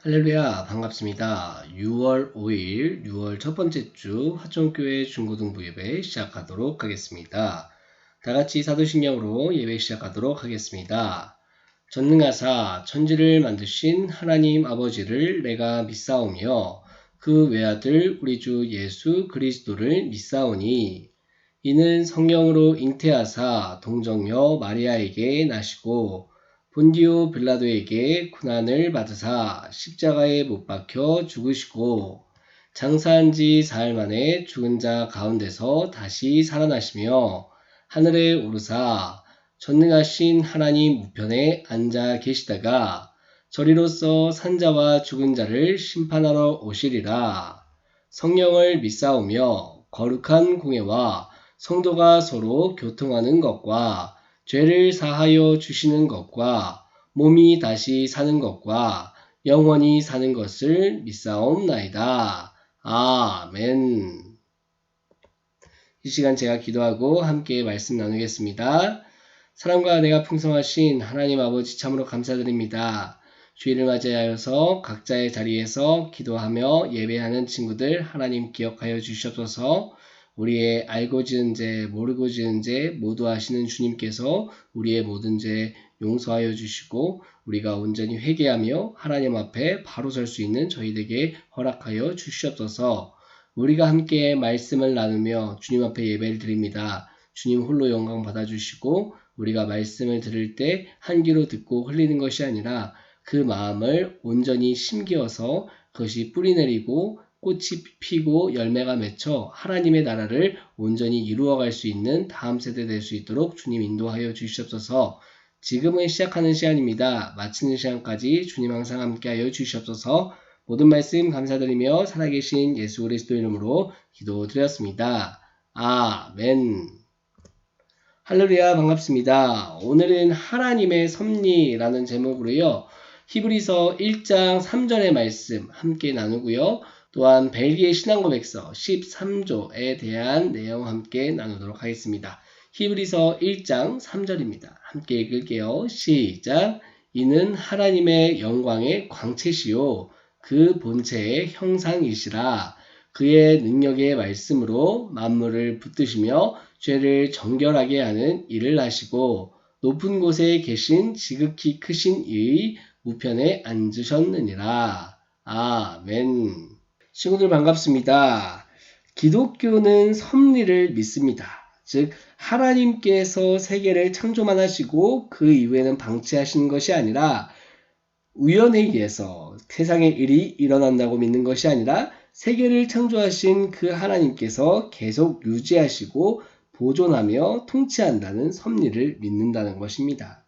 할렐루야, 반갑습니다. 6월 5일, 6월 첫 번째 주 화천교회 중고등부 예배 시작하도록 하겠습니다. 다 같이 사도신경으로 예배 시작하도록 하겠습니다. 전능하사 천지를 만드신 하나님 아버지를 내가 믿사오며 그 외아들 우리 주 예수 그리스도를 믿사오니 이는 성령으로 잉태하사 동정녀 마리아에게 나시고 본디오 빌라도에게 고난을 받으사 십자가에 못 박혀 죽으시고 장사한 지 사흘 만에 죽은 자 가운데서 다시 살아나시며 하늘에 오르사 전능하신 하나님 우편에 앉아 계시다가 저리로서 산자와 죽은 자를 심판하러 오시리라. 성령을 믿사오며 거룩한 공예와 성도가 서로 교통하는 것과 죄를 사하여 주시는 것과 몸이 다시 사는 것과 영원히 사는 것을 믿사옵나이다. 아멘. 이 시간 제가 기도하고 함께 말씀 나누겠습니다. 사랑과 은혜가 풍성하신 하나님 아버지 참으로 감사드립니다. 주일을 맞이하여서 각자의 자리에서 기도하며 예배하는 친구들 하나님 기억하여 주시옵소서. 우리의 알고 지은 죄 모르고 지은 죄 모두 아시는 주님께서 우리의 모든 죄 용서하여 주시고 우리가 온전히 회개하며 하나님 앞에 바로 설 수 있는 저희에게 허락하여 주시옵소서. 우리가 함께 말씀을 나누며 주님 앞에 예배를 드립니다. 주님 홀로 영광 받아주시고 우리가 말씀을 들을 때 한 귀로 듣고 흘리는 것이 아니라 그 마음을 온전히 심기어서 그것이 뿌리 내리고 꽃이 피고 열매가 맺혀 하나님의 나라를 온전히 이루어갈 수 있는 다음 세대 될 수 있도록 주님 인도하여 주시옵소서. 지금은 시작하는 시간입니다. 마치는 시간까지 주님 항상 함께하여 주시옵소서. 모든 말씀 감사드리며 살아계신 예수 그리스도 이름으로 기도드렸습니다. 아멘. 할렐루야, 반갑습니다. 오늘은 하나님의 섭리라는 제목으로요. 히브리서 1장 3절의 말씀 함께 나누고요. 또한 벨기에 신앙고백서 13조에 대한 내용 함께 나누도록 하겠습니다. 히브리서 1장 3절입니다. 함께 읽을게요. 시작. 이는 하나님의 영광의 광채시요 그 본체의 형상이시라. 그의 능력의 말씀으로 만물을 붙드시며 죄를 정결하게 하는 일을 하시고 높은 곳에 계신 지극히 크신 이의 우편에 앉으셨느니라. 아멘. 친구들 반갑습니다. 기독교는 섭리를 믿습니다. 즉 하나님께서 세계를 창조만 하시고 그 이후에는 방치하시는 것이 아니라 우연에 의해서 세상의 일이 일어난다고 믿는 것이 아니라 세계를 창조하신 그 하나님께서 계속 유지하시고 보존하며 통치한다는 섭리를 믿는다는 것입니다.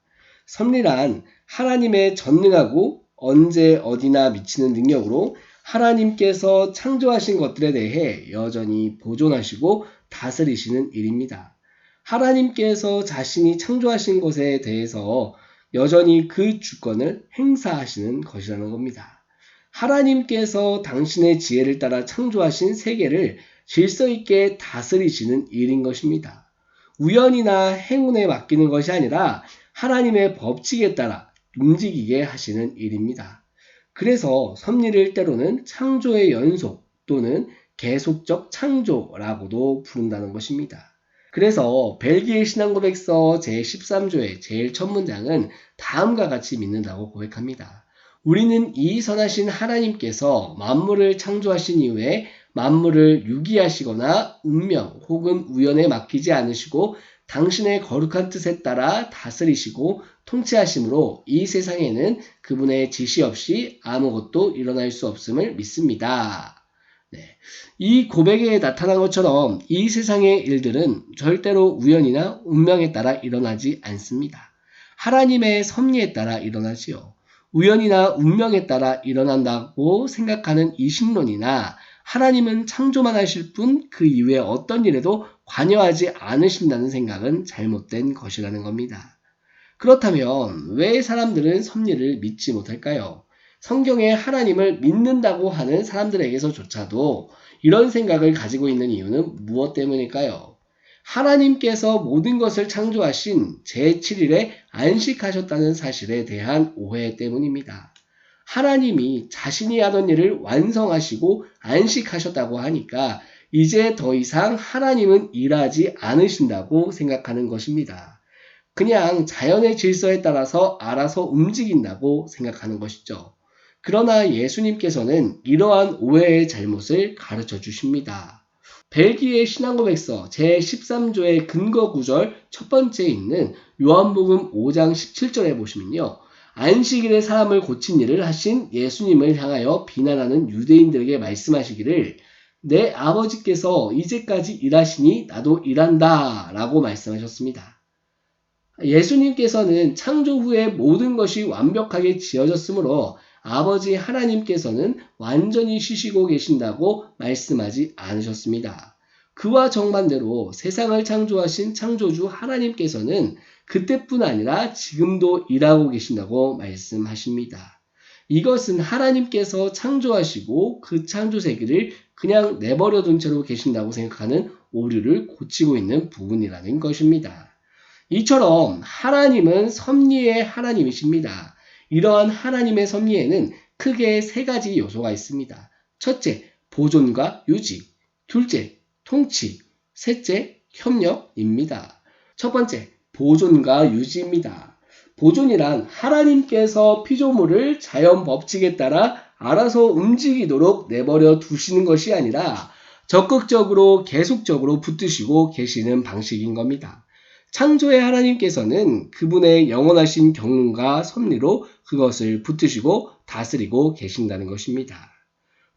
섭리란 하나님의 전능하고 언제 어디나 미치는 능력으로 하나님께서 창조하신 것들에 대해 여전히 보존하시고 다스리시는 일입니다. 하나님께서 자신이 창조하신 것에 대해서 여전히 그 주권을 행사하시는 것이라는 겁니다. 하나님께서 당신의 지혜를 따라 창조하신 세계를 질서 있게 다스리시는 일인 것입니다. 우연이나 행운에 맡기는 것이 아니라 하나님의 법칙에 따라 움직이게 하시는 일입니다. 그래서 섭리를 때로는 창조의 연속 또는 계속적 창조라고도 부른다는 것입니다. 그래서 벨기에 신앙고백서 제13조의 제일 첫 문장은 다음과 같이 믿는다고 고백합니다. 우리는 이 선하신 하나님께서 만물을 창조하신 이후에 만물을 유기하시거나 운명 혹은 우연에 맡기지 않으시고 당신의 거룩한 뜻에 따라 다스리시고 통치하심으로 이 세상에는 그분의 지시 없이 아무것도 일어날 수 없음을 믿습니다. 네. 이 고백에 나타난 것처럼 이 세상의 일들은 절대로 우연이나 운명에 따라 일어나지 않습니다. 하나님의 섭리에 따라 일어나지요. 우연이나 운명에 따라 일어난다고 생각하는 이신론이나 하나님은 창조만 하실 뿐 그 이후에 어떤 일에도 관여하지 않으신다는 생각은 잘못된 것이라는 겁니다. 그렇다면 왜 사람들은 섭리를 믿지 못할까요? 성경에 하나님을 믿는다고 하는 사람들에게서조차도 이런 생각을 가지고 있는 이유는 무엇 때문일까요? 하나님께서 모든 것을 창조하신 제7일에 안식하셨다는 사실에 대한 오해 때문입니다. 하나님이 자신이 하던 일을 완성하시고 안식하셨다고 하니까 이제 더 이상 하나님은 일하지 않으신다고 생각하는 것입니다. 그냥 자연의 질서에 따라서 알아서 움직인다고 생각하는 것이죠. 그러나 예수님께서는 이러한 오해의 잘못을 가르쳐 주십니다. 벨기에 신앙고백서 제13조의 근거 구절 첫 번째에 있는 요한복음 5장 17절에 보시면요. 안식일에 사람을 고친 일을 하신 예수님을 향하여 비난하는 유대인들에게 말씀하시기를 내 아버지께서 이제까지 일하시니 나도 일한다 라고 말씀하셨습니다. 예수님께서는 창조 후에 모든 것이 완벽하게 지어졌으므로 아버지 하나님께서는 완전히 쉬시고 계신다고 말씀하지 않으셨습니다. 그와 정반대로 세상을 창조하신 창조주 하나님께서는 그때뿐 아니라 지금도 일하고 계신다고 말씀하십니다. 이것은 하나님께서 창조하시고 그 창조 세계를 그냥 내버려 둔 채로 계신다고 생각하는 오류를 고치고 있는 부분이라는 것입니다. 이처럼 하나님은 섭리의 하나님이십니다. 이러한 하나님의 섭리에는 크게 세 가지 요소가 있습니다. 첫째, 보존과 유지. 둘째, 통치. 셋째, 협력입니다. 첫 번째, 보존과 유지입니다. 보존이란 하나님께서 피조물을 자연 법칙에 따라 알아서 움직이도록 내버려 두시는 것이 아니라 적극적으로 계속적으로 붙드시고 계시는 방식인 겁니다. 창조의 하나님께서는 그분의 영원하신 경륜과 섭리로 그것을 붙드시고 다스리고 계신다는 것입니다.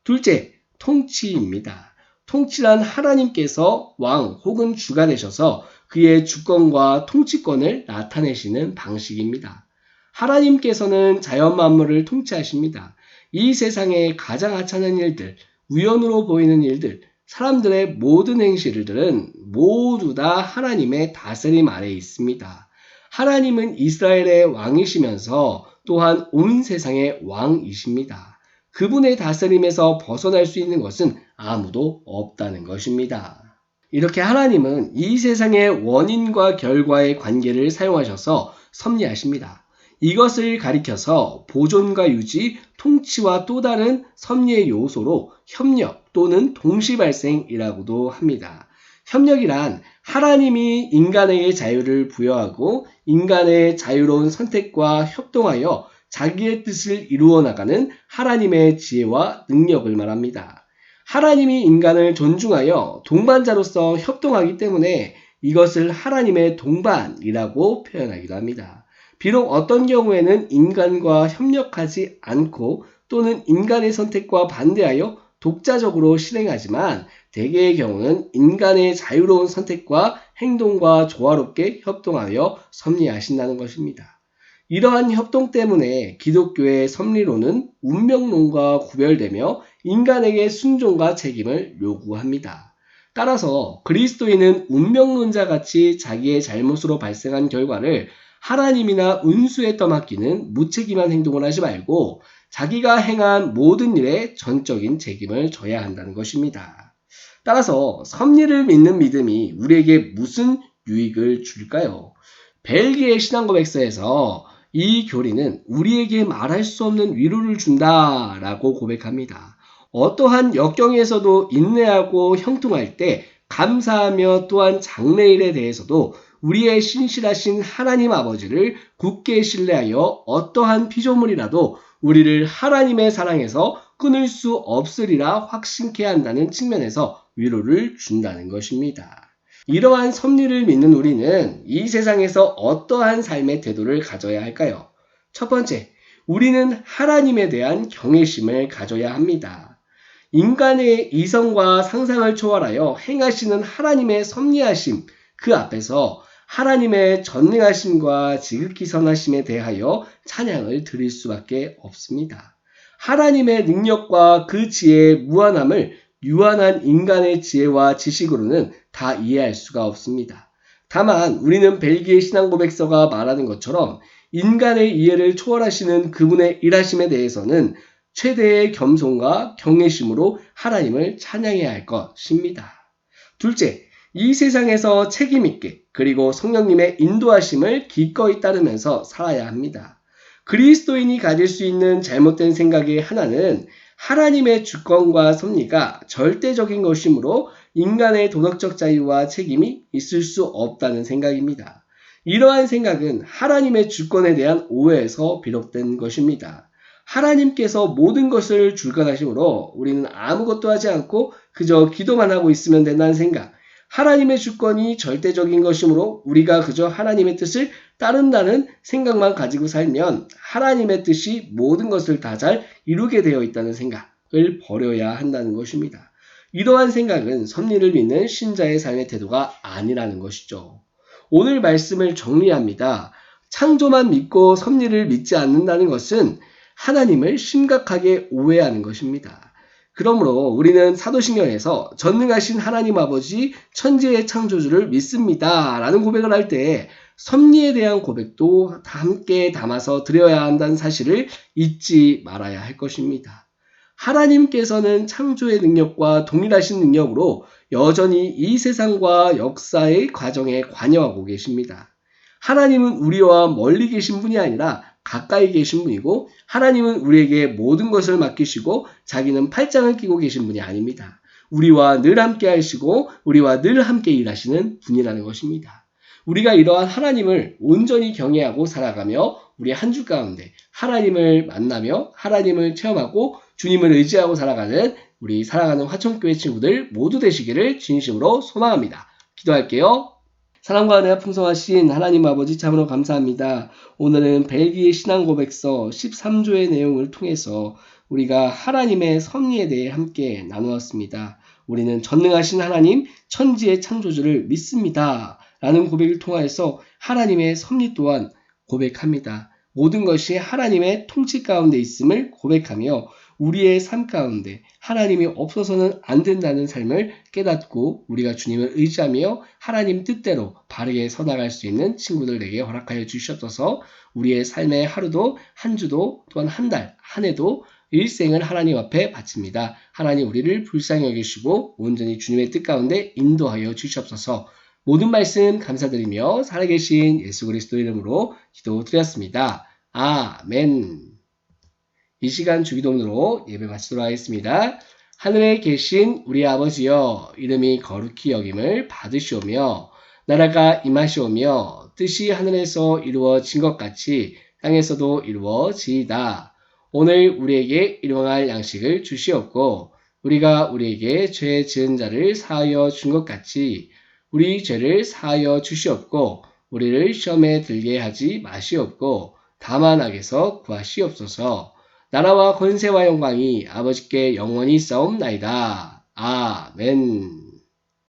둘째, 통치입니다. 통치란 하나님께서 왕 혹은 주가 되셔서 그의 주권과 통치권을 나타내시는 방식입니다. 하나님께서는 자연 만물을 통치하십니다. 이 세상의 가장 하찮은 일들, 우연으로 보이는 일들, 사람들의 모든 행실들은 모두 다 하나님의 다스림 아래에 있습니다. 하나님은 이스라엘의 왕이시면서 또한 온 세상의 왕이십니다. 그분의 다스림에서 벗어날 수 있는 것은 아무도 없다는 것입니다. 이렇게 하나님은 이 세상의 원인과 결과의 관계를 사용하셔서 섭리하십니다. 이것을 가리켜서 보존과 유지, 통치와 또 다른 섭리의 요소로 협력 또는 동시발생이라고도 합니다. 협력이란 하나님이 인간에게 자유를 부여하고 인간의 자유로운 선택과 협동하여 자기의 뜻을 이루어 나가는 하나님의 지혜와 능력을 말합니다. 하나님이 인간을 존중하여 동반자로서 협동하기 때문에 이것을 하나님의 동반이라고 표현하기도 합니다. 비록 어떤 경우에는 인간과 협력하지 않고 또는 인간의 선택과 반대하여 독자적으로 실행하지만 대개의 경우는 인간의 자유로운 선택과 행동과 조화롭게 협동하여 섭리하신다는 것입니다. 이러한 협동 때문에 기독교의 섭리론은 운명론과 구별되며 인간에게 순종과 책임을 요구합니다. 따라서 그리스도인은 운명론자 같이 자기의 잘못으로 발생한 결과를 하나님이나 운수에 떠맡기는 무책임한 행동을 하지 말고 자기가 행한 모든 일에 전적인 책임을 져야 한다는 것입니다. 따라서 섭리를 믿는 믿음이 우리에게 무슨 유익을 줄까요? 벨기에 신앙고백서에서 이 교리는 우리에게 말할 수 없는 위로를 준다라고 고백합니다. 어떠한 역경에서도 인내하고 형통할 때 감사하며 또한 장래일에 대해서도 우리의 신실하신 하나님 아버지를 굳게 신뢰하여 어떠한 피조물이라도 우리를 하나님의 사랑에서 끊을 수 없으리라 확신케 한다는 측면에서 위로를 준다는 것입니다. 이러한 섭리를 믿는 우리는 이 세상에서 어떠한 삶의 태도를 가져야 할까요? 첫 번째, 우리는 하나님에 대한 경외심을 가져야 합니다. 인간의 이성과 상상을 초월하여 행하시는 하나님의 섭리하심, 그 앞에서 하나님의 전능하심과 지극히 선하심에 대하여 찬양을 드릴 수밖에 없습니다. 하나님의 능력과 그 지혜의 무한함을 유한한 인간의 지혜와 지식으로는 다 이해할 수가 없습니다. 다만 우리는 벨기에 신앙고백서가 말하는 것처럼 인간의 이해를 초월하시는 그분의 일하심에 대해서는 최대의 겸손과 경외심으로 하나님을 찬양해야 할 것입니다. 둘째, 이 세상에서 책임있게 그리고 성령님의 인도하심을 기꺼이 따르면서 살아야 합니다. 그리스도인이 가질 수 있는 잘못된 생각의 하나는 하나님의 주권과 섭리가 절대적인 것이므로 인간의 도덕적 자유와 책임이 있을 수 없다는 생각입니다. 이러한 생각은 하나님의 주권에 대한 오해에서 비롯된 것입니다. 하나님께서 모든 것을 주관하시므로 우리는 아무것도 하지 않고 그저 기도만 하고 있으면 된다는 생각, 하나님의 주권이 절대적인 것이므로 우리가 그저 하나님의 뜻을 따른다는 생각만 가지고 살면 하나님의 뜻이 모든 것을 다 잘 이루게 되어 있다는 생각을 버려야 한다는 것입니다. 이러한 생각은 섭리를 믿는 신자의 삶의 태도가 아니라는 것이죠. 오늘 말씀을 정리합니다. 창조만 믿고 섭리를 믿지 않는다는 것은 하나님을 심각하게 오해하는 것입니다. 그러므로 우리는 사도신경에서 전능하신 하나님 아버지 천지의 창조주를 믿습니다 라는 고백을 할 때 섭리에 대한 고백도 함께 담아서 드려야 한다는 사실을 잊지 말아야 할 것입니다. 하나님께서는 창조의 능력과 동일하신 능력으로 여전히 이 세상과 역사의 과정에 관여하고 계십니다. 하나님은 우리와 멀리 계신 분이 아니라 가까이 계신 분이고 하나님은 우리에게 모든 것을 맡기시고 자기는 팔짱을 끼고 계신 분이 아닙니다. 우리와 늘 함께 하시고 우리와 늘 함께 일하시는 분이라는 것입니다. 우리가 이러한 하나님을 온전히 경외하고 살아가며 우리 한 주 가운데 하나님을 만나며 하나님을 체험하고 주님을 의지하고 살아가는 우리 사랑하는 화천교회 친구들 모두 되시기를 진심으로 소망합니다. 기도할게요. 사랑과 은혜가 풍성하신 하나님 아버지 참으로 감사합니다. 오늘은 벨기에 신앙고백서 13조의 내용을 통해서 우리가 하나님의 섭리에 대해 함께 나누었습니다. 우리는 전능하신 하나님, 천지의 창조주를 믿습니다. 라는 고백을 통하여서 하나님의 섭리 또한 고백합니다. 모든 것이 하나님의 통치 가운데 있음을 고백하며 우리의 삶 가운데 하나님이 없어서는 안 된다는 삶을 깨닫고 우리가 주님을 의지하며 하나님 뜻대로 바르게 서나갈 수 있는 친구들에게 허락하여 주시옵소서. 우리의 삶의 하루도 한 주도 또한 한 달, 한 해도 일생을 하나님 앞에 바칩니다. 하나님 우리를 불쌍히 여기시고 온전히 주님의 뜻 가운데 인도하여 주시옵소서. 모든 말씀 감사드리며 살아계신 예수 그리스도 이름으로 기도드렸습니다. 아멘. 이 시간 주기도문으로 예배 마치도록 하겠습니다. 하늘에 계신 우리 아버지여, 이름이 거룩히 여김을 받으시오며 나라가 임하시오며 뜻이 하늘에서 이루어진 것 같이 땅에서도 이루어지이다. 오늘 우리에게 일용할 양식을 주시옵고 우리가 우리에게 죄 지은 자를 사하여 준 것 같이 우리 죄를 사하여 주시옵고 우리를 시험에 들게 하지 마시옵고 다만 악에서 구하시옵소서. 나라와 권세와 영광이 아버지께 영원히 있사옵나이다. 아멘.